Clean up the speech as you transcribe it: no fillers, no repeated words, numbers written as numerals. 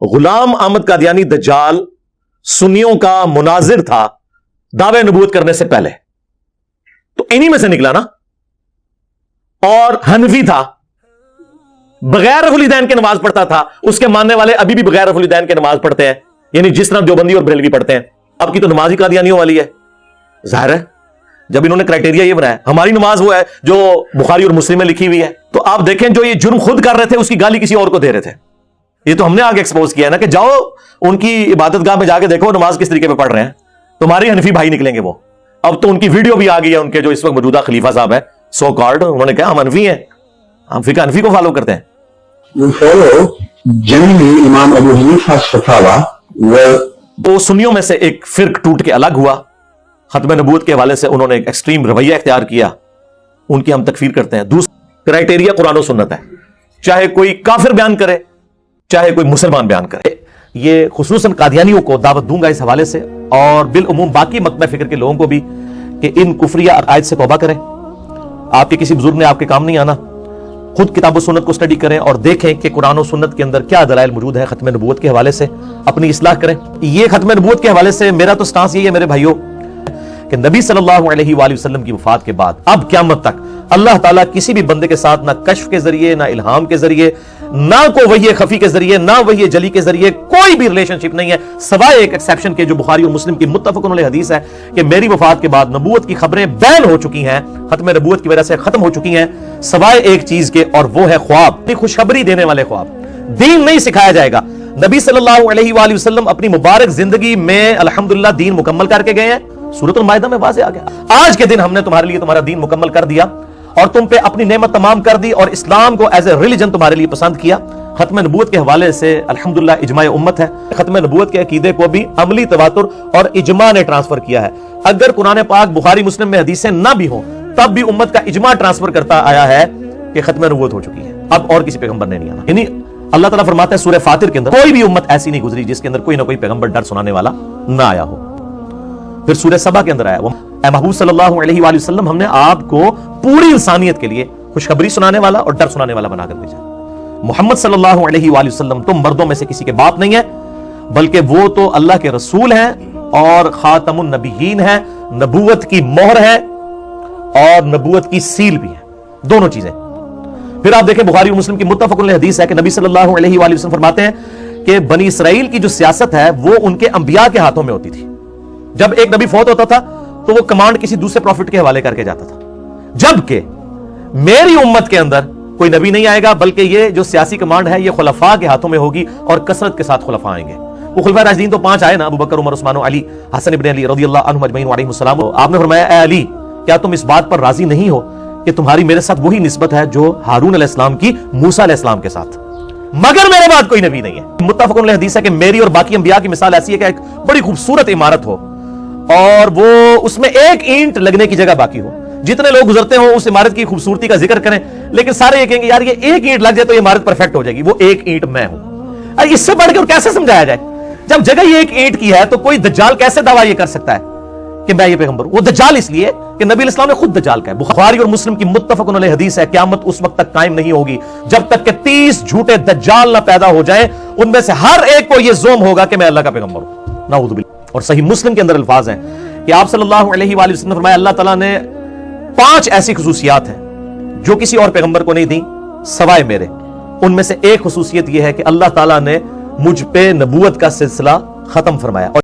غلام احمد قادیانی دجال سنیوں کا مناظر تھا دعوے نبوت کرنے سے پہلے، تو انہی میں سے نکلا نا. اور حنفی تھا، بغیر رفع الیدین کے نماز پڑھتا تھا. اس کے ماننے والے ابھی بھی بغیر رفع الیدین کے نماز پڑھتے ہیں، یعنی جس طرح دیوبندی اور بریلوی پڑھتے ہیں. اب کی تو نماز ہی قادیانیوں والی ہے. ظاہر ہے جب انہوں نے کرائٹیریا یہ بنایا، ہماری نماز وہ ہے جو بخاری اور مسلم میں لکھی ہوئی ہے. تو آپ دیکھیں جو یہ جرم خود کر رہے تھے اس کی گالی کسی اور کو دے رہے تھے. یہ تو ہم نے آگے ایکسپوز کیا ہے نا کہ جاؤ ان کی عبادت گاہ میں جا کے دیکھو نماز کس طریقے پہ پڑھ رہے ہیں. تمہارے حنفی بھائی نکلیں گے وہ. اب تو ان کی ویڈیو بھی آ گئی ہے، ان کے جو اس وقت موجودہ خلیفہ صاحب ہے سو کارڈ، انہوں نے کہا ہم حنفی ہیں، ہم فقہ حنفی کو فالو کرتے ہیں. امام ابو حنیفہ تو سنیوں میں سے ایک فرق ٹوٹ کے الگ ہوا. ختم نبوت کے حوالے سے انہوں نے ایک ایکسٹریم رویہ اختیار کیا، ان کی ہم تکفیر کرتے ہیں. دوسرا کرائٹیریا قرآن و سنت ہے، چاہے کوئی کافر بیان کرے چاہے کوئی مسلمان بیان کرے. یہ خصوصاً قادیانیوں کو دعوت دوں گا اس حوالے سے، اور بالعموم باقی مکتبہ فکر کے لوگوں کو بھی، کہ ان کفریہ عقائد سے توبہ کریں. آپ کے کسی بزرگ نے آپ کے کام نہیں آنا. خود کتاب و سنت کو اسٹڈی کریں اور دیکھیں کہ قرآن و سنت کے اندر کیا دلائل موجود ہے ختم نبوت کے حوالے سے، اپنی اصلاح کریں. یہ ختم نبوت کے حوالے سے میرا تو سٹانس یہی ہے میرے بھائیوں کہ نبی صلی اللہ علیہ وآلہ وسلم کی وفات کے بعد اب قیامت تک اللہ تعالیٰ کسی بھی بندے کے ساتھ نہ کشف کے ذریعے، نہ الہام کے ذریعے، نہ کوئی وحی خفی کے ذریعے، نہ وحی جلی کے ذریعے کوئی بھی ریلیشن شپ نہیں ہے، سوائے ایک ایکسیپشن کے جو بخاری اور مسلم کی متفق علیہ حدیث ہے کہ میری وفات کے بعد نبوت کی خبریں بین ہو چکی ہیں، ختم نبوت کی وجہ سے ختم ہو چکی ہیں، سوائے ایک چیز کے، اور وہ ہے خواب، خوشخبری دینے والے خواب. دین نہیں سکھایا جائے گا. نبی صلی اللہ علیہ وآلہ وسلم اپنی مبارک زندگی میں الحمدللہ دین مکمل کر کے گئے ہیں. سورۃ المائدہ میں واضح آ گیا، آج کے دن ہم نے تمہارے لیے تمہارا دین مکمل کر دیا اور تم پہ اپنی نعمت تمام کر دی اور اسلام کو ایز اے ریلیجن تمہارے لیے پسند کیا. ختم نبوت کے حوالے سے الحمدللہ اجماع امت ہے. ختم نبوت کے عقیدے کو بھی عملی تواتر اور اجماع نے ٹرانسفر کیا ہے. اگر قرآن پاک بخاری مسلم میں حدیثیں نہ بھی ہوں تب بھی امت کا اجماع ٹرانسفر کرتا آیا ہے کہ ختم نبوت ہو چکی ہے، اب اور کسی پیغمبر نے نہیں آنا. یعنی اللہ تعالیٰ فرماتا ہے سورہ فاتر کے اندر کوئی بھی امت ایسی نہیں گزری جس کے اندر کوئی نہ کوئی پیغمبر ڈر سنانے والا نہ آیا ہو. پھر سورہ سبا کے اندر آیا اے محبوب صلی اللہ علیہ وآلہ وسلم ہم نے آپ کو پوری انسانیت کے لیے خوشخبری سنانے والا اور ڈر سنانے والا بنا کر بھیجا. محمد صلی اللہ علیہ وآلہ وسلم تم مردوں میں سے کسی کے باپ نہیں ہے بلکہ وہ تو اللہ کے رسول ہیں اور خاتم النبیین ہیں، نبوت کی مہر ہے اور نبوت کی سیل بھی ہے، دونوں چیزیں. پھر آپ دیکھیں بخاری و مسلم کی متفق علیہ حدیث ہے کہ نبی صلی اللہ علیہ وآلہ وسلم فرماتے ہیں کہ بنی اسرائیل کی جو سیاست ہے وہ ان کے انبیاء کے ہاتھوں میں ہوتی تھی. جب ایک نبی فوت ہوتا تھا تو وہ کمانڈ کسی دوسرے پروفٹ کے حوالے کر کے جاتا تھا، جبکہ میری امت کے اندر کوئی نبی نہیں آئے گا بلکہ یہ جو سیاسی کمانڈ ہے یہ خلفاء کے ہاتھوں میں ہوگی اور کثرت کے ساتھ خلفاء آئیں گے. وہ خلفاء راشدین تو 5 آئے نا، ابو بکر، عمر، عثمان و علی، حسن ابن علی رضی اللہ عنہم اجمعین علیہم السلام. آپ نے فرمایا اے علی کیا تم اس بات پر راضی نہیں ہو کہ تمہاری میرے ساتھ وہی نسبت ہے جو ہارون علیہ السلام کی موسیٰ علیہ السلام کے ساتھ، مگر میرے بعد کوئی نبی نہیں ہے. متفق علیہ حدیث ہے کہ میری اور باقی انبیاء کی مثال ایسی ہے کہ ایک بڑی خوبصورت عمارت ہو اور وہ اس میں ایک اینٹ لگنے کی جگہ باقی ہو. جتنے لوگ گزرتے ہوں اس عمارت کی خوبصورتی کا ذکر کریں لیکن سارے یہ کہیں گے یار یہ ایک اینٹ لگ جائے تو یہ عمارت پرفیکٹ ہو جائے گی، وہ ایک اینٹ میں ہوں. اس سے بڑھ کے اور کیسے سمجھایا جائے؟ جب جگہ یہ ایک اینٹ کی ہے تو کوئی دجال کیسے دعویٰ یہ کر سکتا ہے کہ میں یہ پیغمبر ہوں؟ وہ دجال اس لیے کہ نبی علیہ السلام نے خود دجال کہا ہے. بخاری اور مسلم کی متفق علیہ حدیث ہے قیامت اس وقت تک قائم نہیں ہوگی جب تک کہ 30 جھوٹے دجال نہ پیدا ہو جائیں، ان میں سے ہر ایک کو یہ زوم ہوگا کہ میں اللہ کا پیغمبر ہوں. نعوذ باللہ. اور صحیح مسلم کے اندر الفاظ ہیں کہ آپ صلی اللہ علیہ وآلہ وسلم نے فرمایا اللہ تعالیٰ نے 5 ایسی خصوصیات ہیں جو کسی اور پیغمبر کو نہیں دیں سوائے میرے. ان میں سے ایک خصوصیت یہ ہے کہ اللہ تعالیٰ نے مجھ پہ نبوت کا سلسلہ ختم فرمایا.